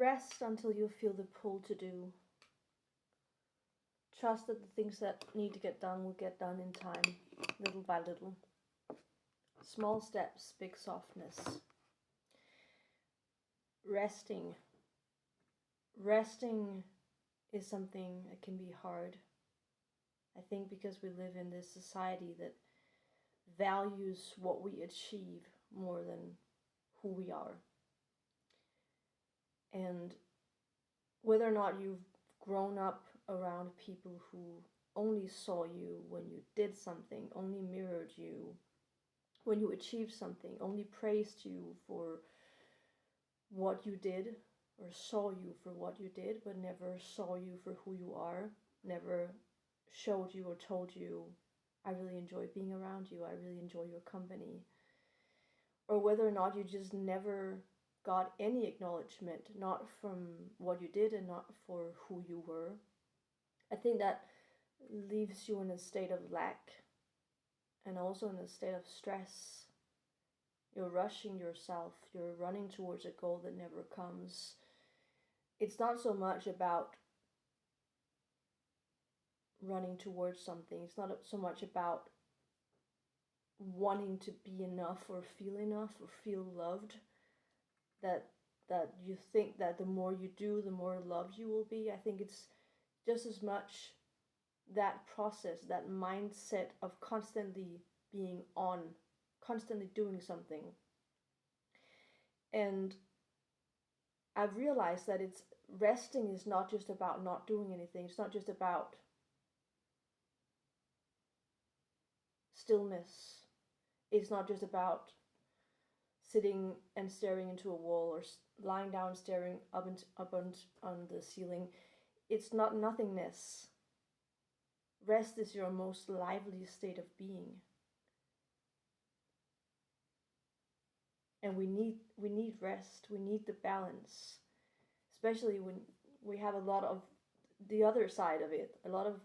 Rest until you feel the pull to do. Trust that the things that need to get done will get done in time, little by little. Small steps, big softness. Resting. Resting is something that can be hard. I think because we live in this society that values what we achieve more than who we are. And whether or not you've grown up around people who only saw you when you did something, only mirrored you when you achieved something, only praised you for what you did or saw you for what you did, but never saw you for who you are, never showed you or told you, I really enjoy being around you, I really enjoy your company. Or whether or not you just never got any acknowledgement, not from what you did and not for who you were. I think that leaves you in a state of lack and also in a state of stress. You're rushing yourself, you're running towards a goal that never comes. It's not so much about running towards something, it's not so much about wanting to be enough or feel loved, that you think that the more you do, the more loved you will be. I think it's just as much that process, that mindset of constantly being on, constantly doing something. And I've realized that it's resting is not just about not doing anything. It's not just about stillness. It's not just about sitting and staring into a wall or lying down staring up on the ceiling. It's not nothingness. Rest is your most lively state of being. And we need rest. We need the balance, especially when we have a lot of the other side of it, a lot of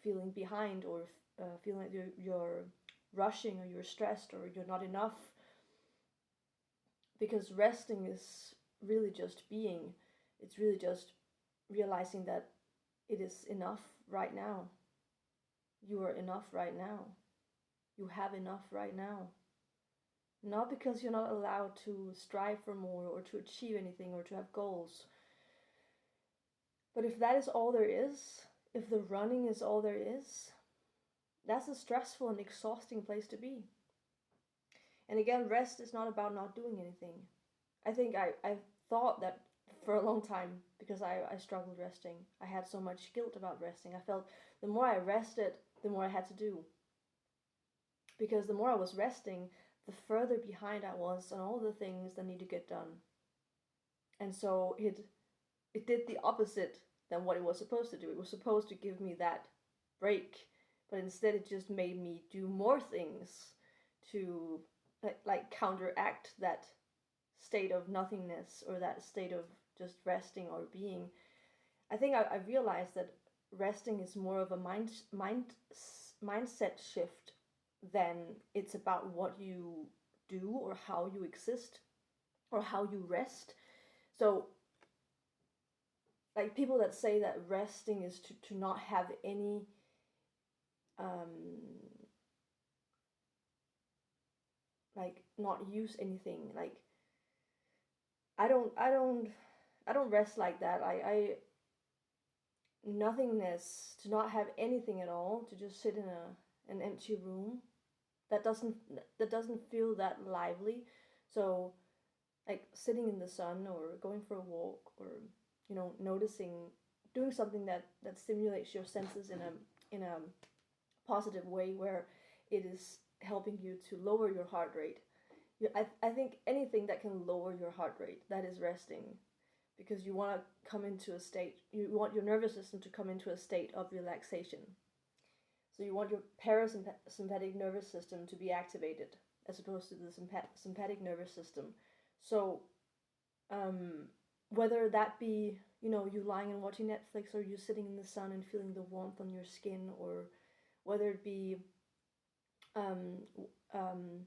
feeling behind or feeling like you're rushing or you're stressed or you're not enough. Because resting is really just being. It's really just realizing that it is enough right now. You are enough right now. You have enough right now. Not because you're not allowed to strive for more or to achieve anything or to have goals. But if that is all there is, if the running is all there is, that's a stressful and exhausting place to be. And again, rest is not about not doing anything. I think I thought that for a long time, because I struggled resting. I had so much guilt about resting. I felt the more I rested, the more I had to do. Because the more I was resting, the further behind I was on all the things that need to get done. And so it did the opposite than what it was supposed to do. It was supposed to give me that break, but instead it just made me do more things to like counteract that state of nothingness or that state of just resting or being. I think I realized that resting is more of a mindset shift than it's about what you do or how you exist or how you rest. So like people that say that resting is to not have any like not use anything, like I don't rest like that. I nothingness, to not have anything at all, to just sit in an empty room, that doesn't feel that lively. So like sitting in the sun or going for a walk or noticing, doing something that stimulates your senses in a positive way where it is helping you to lower your heart rate. I think anything that can lower your heart rate, that is resting, because you want to come into a state, you want your nervous system to come into a state of relaxation. So you want your parasympathetic nervous system to be activated as opposed to the sympathetic nervous system. So whether that be, you lying and watching Netflix, or you sitting in the sun and feeling the warmth on your skin, or whether it be um, um,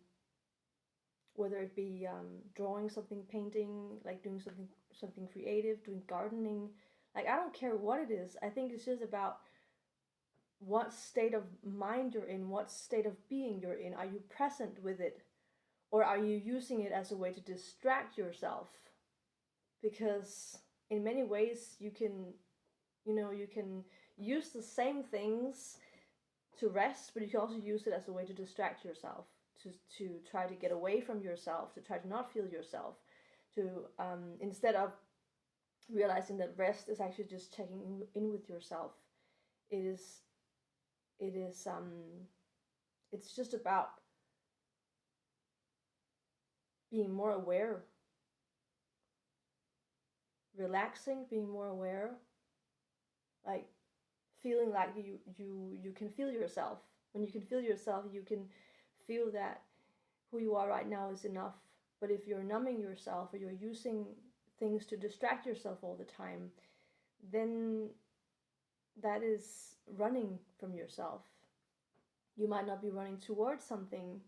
drawing something, painting, like doing something something creative, doing gardening. Like, I don't care what it is. I think it's just about what state of mind you're in, what state of being you're in. Are you present with it? Or are you using it as a way to distract yourself? Because in many ways you can, you can use the same things to rest, but you can also use it as a way to distract yourself, to try to get away from yourself, to try to not feel yourself, to instead of realizing that rest is actually just checking in with yourself. It's just about being more aware, relaxing, being more aware, like feeling like you can feel yourself. When you can feel yourself, you can feel that who you are right now is enough. But if you're numbing yourself, or you're using things to distract yourself all the time, then that is running from yourself. You might not be running towards something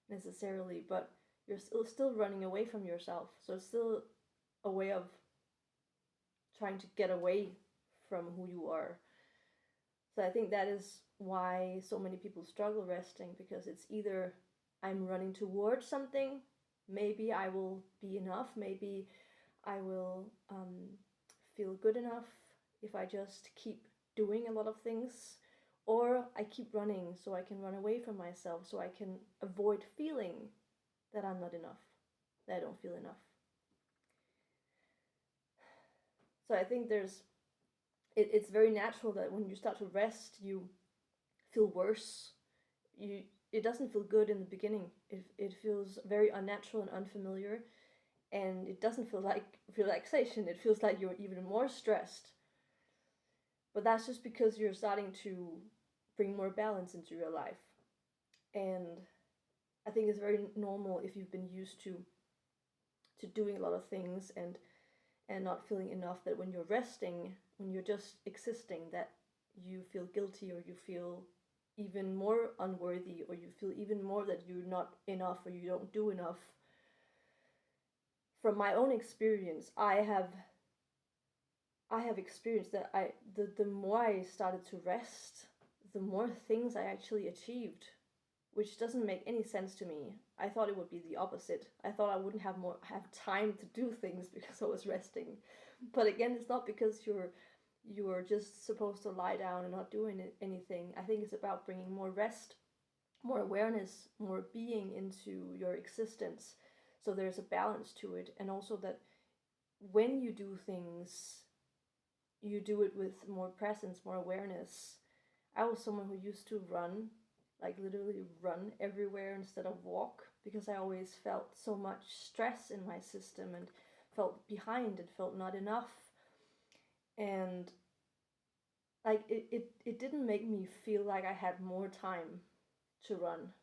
necessarily, but you're still running away from yourself. So it's still a way of trying to get away from who you are. So I think that is why so many people struggle resting, because it's either I'm running towards something, maybe I will be enough, maybe I will feel good enough if I just keep doing a lot of things, or I keep running so I can run away from myself, so I can avoid feeling that I'm not enough, that I don't feel enough. So I think it's very natural that when you start to rest, you feel worse. It doesn't feel good in the beginning. It feels very unnatural and unfamiliar, and it doesn't feel like relaxation. It feels like you're even more stressed. But that's just because you're starting to bring more balance into your life. And I think it's very normal, if you've been used to doing a lot of things and not feeling enough, that when you're resting, when you're just existing, that you feel guilty, or you feel even more unworthy, or you feel even more that you're not enough, or you don't do enough. From my own experience, I have experienced that the more I started to rest, the more things I actually achieved, which doesn't make any sense to me. I thought it would be the opposite. I thought I wouldn't have time to do things because I was resting. But again, it's not because you're just supposed to lie down and not doing anything. I think it's about bringing more rest, more awareness, more being into your existence. So there's a balance to it, and also that when you do things, you do it with more presence, more awareness. I was someone who used to run, like literally run everywhere instead of walk, because I always felt so much stress in my system and felt behind and felt not enough. And like it didn't make me feel like I had more time to run.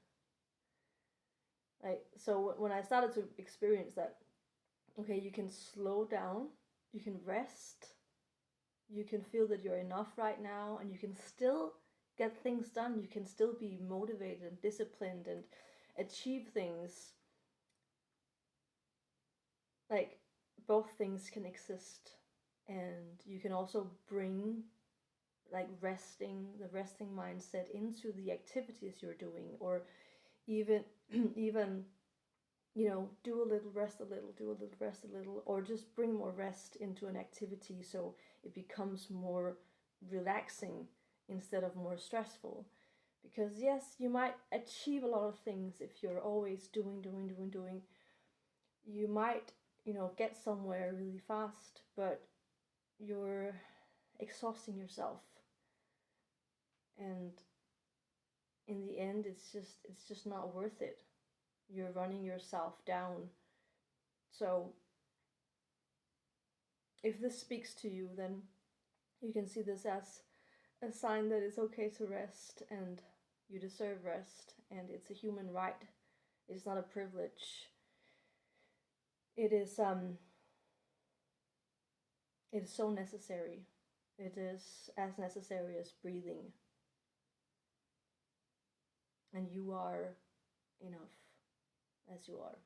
Like, so when I started to experience that, okay, you can slow down, you can rest, you can feel that you're enough right now, and you can still get things done. You can still be motivated and disciplined and achieve things. Like, both things can exist, and you can also bring like the resting mindset into the activities you're doing, or even even do a little, rest a little, do a little, rest a little, or just bring more rest into an activity so it becomes more relaxing instead of more stressful. Because yes, you might achieve a lot of things if you're always doing. You might, get somewhere really fast, but you're exhausting yourself. And in the end, it's just not worth it. You're running yourself down. So if this speaks to you, then you can see this as a sign that it's okay to rest, and you deserve rest, and it's a human right. It's not a privilege. It is so necessary. It is as necessary as breathing. And you are enough as you are.